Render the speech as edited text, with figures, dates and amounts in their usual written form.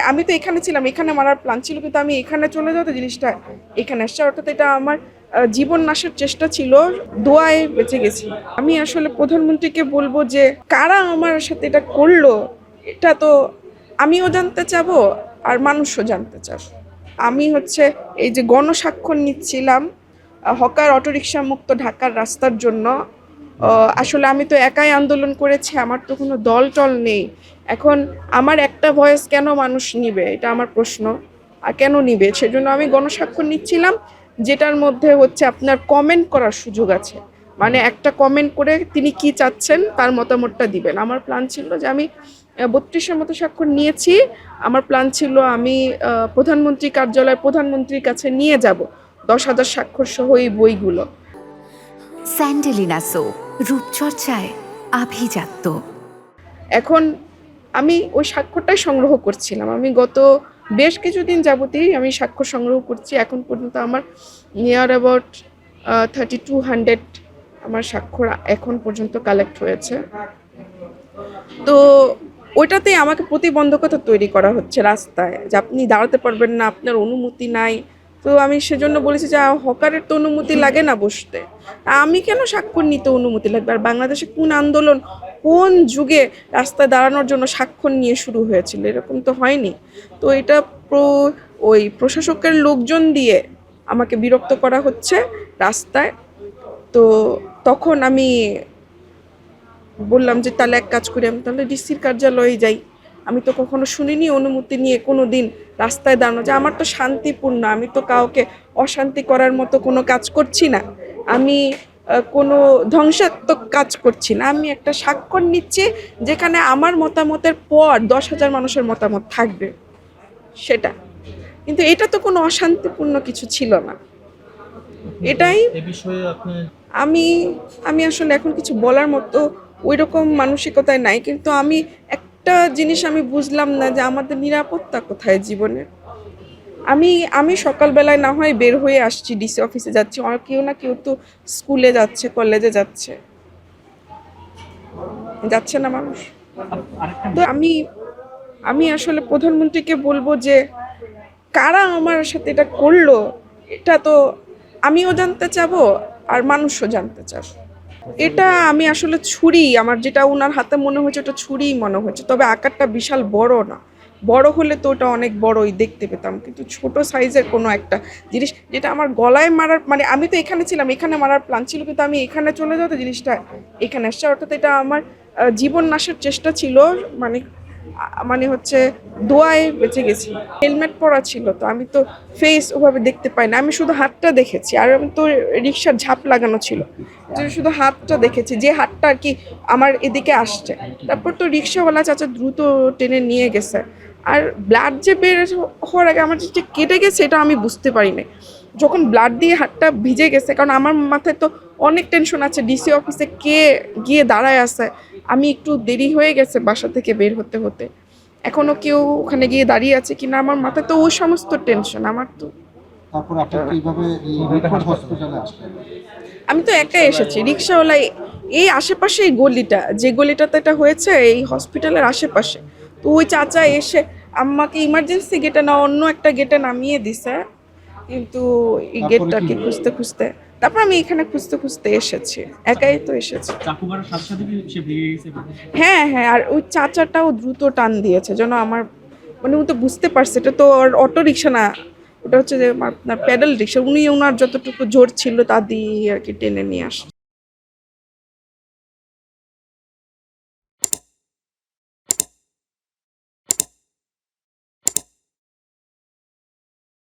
আমি তো এখানে ছিলাম, এখানে মারার প্ল্যান ছিল, কিন্তু আমি এখানে চলে যাওয়াতে জিনিসটা এখানে আসছে। অর্থাৎ এটা আমার জীবন নাশের চেষ্টা ছিল, দোয়ায় বেঁচে গেছি। আমি আসলে প্রধানমন্ত্রীকে বলবো যে কারা আমার সাথে এটা করলো, এটা তো আমিও জানতে চাবো আর মানুষও জানতে চাবো। আমি এই যে গণস্বাক্ষর নিচ্ছিলাম হকার অটোরিকশা মুক্ত ঢাকার রাস্তার জন্য। আসলে আমি তো একাই আন্দোলন করেছি, আমার তো কোনো দল টল নেই। এখন আমার একটা ভয়েস কেন মানুষ নিবে, এটা আমার প্রশ্ন। আর কেন নিবে, সেজন্য আমি গণস্বাক্ষর নিচ্ছিলাম, যেটার মধ্যে আপনার কমেন্ট করার সুযোগ আছে। মানে একটা কমেন্ট করে তিনি কি চাচ্ছেন তার মতামতটা দিবেন। আমার প্ল্যান ছিল যে আমি 32-এর মতো স্বাক্ষর নিয়েছি। আমার প্ল্যান ছিল আমি প্রধানমন্ত্রী কার্যালয় প্রধানমন্ত্রীর কাছে নিয়ে যাব 10,000 স্বাক্ষর সহ এই বইগুলো। স্যান্ডেলিনা সো, রূপচর্চায় আভিজাত্য। এখন আমি ওই স্বাক্ষরটাই সংগ্রহ করছিলাম। আমি গত বেশ কিছুদিন যাবতই আমি স্বাক্ষর সংগ্রহ করছি। এখন পর্যন্ত আমার নিয়ার অ্যাবাউট 3200 আমার স্বাক্ষর এখন পর্যন্ত কালেক্ট হয়েছে। তো ওইটাতেই আমাকে প্রতিবন্ধকতা তৈরি করা হচ্ছে রাস্তায়, যে আপনি দাঁড়াতে পারবেন না, আপনার অনুমতি নাই। তো আমি সেজন্য বলেছি যে হকারের তো অনুমতি লাগে না বসতে, আমি কেন স্বাক্ষর নিতে অনুমতি লাগবে? আর বাংলাদেশে কোন আন্দোলন, কোন যুগে রাস্তায় দাঁড়ানোর জন্য স্বাক্ষর নিয়ে শুরু হয়েছিল? এরকম তো হয়নি। তো এটা ওই প্রশাসকের লোকজন দিয়ে আমাকে বিরক্ত করা হচ্ছে রাস্তায়। তো তখন আমি বললাম যে তাহলে এক কাজ করি, আমি তাহলে ডিসির কার্যালয়ে যাই। আমি তো কখনো শুনিনি অনুমতি নিয়ে কোনো দিন রাস্তায় দাঁড়ানো, যে আমার তো শান্তিপূর্ণ, আমি তো কাউকে অশান্তি করার মতো কোনো কাজ করছি না, আমি কোনো ধ্বংসাত্মক কাজ করছি না। আমি একটা স্বাক্ষর নিচ্ছি যেখানে আমার মতামতের পর 10,000 মানুষের মতামত থাকবে, সেটা। কিন্তু এটা তো কোনো অশান্তিপূর্ণ কিছু ছিল না। এটাই আমি আমি আসলে এখন কিছু বলার মতো ওই রকম মানসিকতায় নাই। কিন্তু আমি একটা জিনিস আমি বুঝলাম না, যে আমাদের নিরাপত্তা কোথায় জীবনে। আমি সকালবেলায় না হয় বের হয়ে আসছি, ডিসি অফিসে যাচ্ছি, আর কেউ না কেউ তো স্কুলে যাচ্ছে, কলেজে যাচ্ছে যাচ্ছে না মানুষ। তো আমি আসলে প্রধানমন্ত্রীকে বলবো যে কারা আমার সাথে এটা করলো, এটা তো আমিও জানতে চাবো আর মানুষও জানতে চাবো। এটা আমি আসলে ছুরি, আমার যেটা ওনার হাতে মনে হয়েছে ওটা ছুরিই মনে হয়েছে, তবে আকারটা বিশাল বড় না। বড় হলে তো ওটা অনেক বড়ই দেখতে পেতাম, কিন্তু ছোট সাইজের কোনো একটা জিনিস, যেটা আমার গলায় মারার, মানে আমি তো এখানে ছিলাম, এখানে মারার প্ল্যান ছিল, কিন্তু আমি এখানে চলে যাওয়াতে জিনিসটা এখানে আসছে। অর্থাৎ এটা আমার জীবন নাশের চেষ্টা ছিল। মানে মানে দোয়ায় বেঁচে গেছি। হেলমেট পরা ছিল, তো আমি তো ফেস ওভাবে দেখতে পাই না, আমি শুধু হাতটা দেখেছি। আর আমি তো রিক্সার ঝাঁপ লাগানো ছিল, শুধু হাতটা দেখেছি, যে হাতটা আর কি আমার এদিকে আসছে। তারপর তো রিক্সাওয়ালা চাচা দ্রুত টেনে নিয়ে গেছে। আর ব্লাড যে বের হওয়ার আগে আমার যে কেটে গেছে এটা আমি বুঝতে পারি না, যখন ব্লাড দিয়ে হাতটা ভিজে গেছে। কারণ আমার মাথায় তো অনেক টেনশন আছে, ডিসি অফিসে কে গিয়ে দাঁড়ায় আছে, আমি একটু দেরি হয়ে গেছে বাসা থেকে বের হতে হতে, এখনো কেউ ওখানে গিয়ে দাঁড়িয়ে আছে কিনা, আমার মাথায় তো ওই সমস্ত টেনশন। আমার তো আমি তো একাই এসেছি, রিক্সাওয়ালা এই আশেপাশে, এই গলিটা, যে গলিটাতে এটা হয়েছে এই হসপিটালের আশেপাশে। তো ওই চাচা এসে আমাকে ইমার্জেন্সি গেটে না অন্য একটা গেটে নামিয়ে দিছে, কিন্তু এই গেটটাকে খুঁজতে খুঁজতে তারপর আমি এখানে খুঁজতে খুঁজতে এসেছি, একাই তো এসেছি। হ্যাঁ হ্যাঁ, আর ওই চাচাটাও দ্রুত টান দিয়েছে যেন আমার, মানে ও তো বুঝতে পারছে এটা তো অটো রিক্সা না, ওটা যে আপনার প্যাডেল রিক্সা। উনি ওনার যতটুকু জোর ছিল তা দিয়ে আর কি টেনে নিয়ে আসে।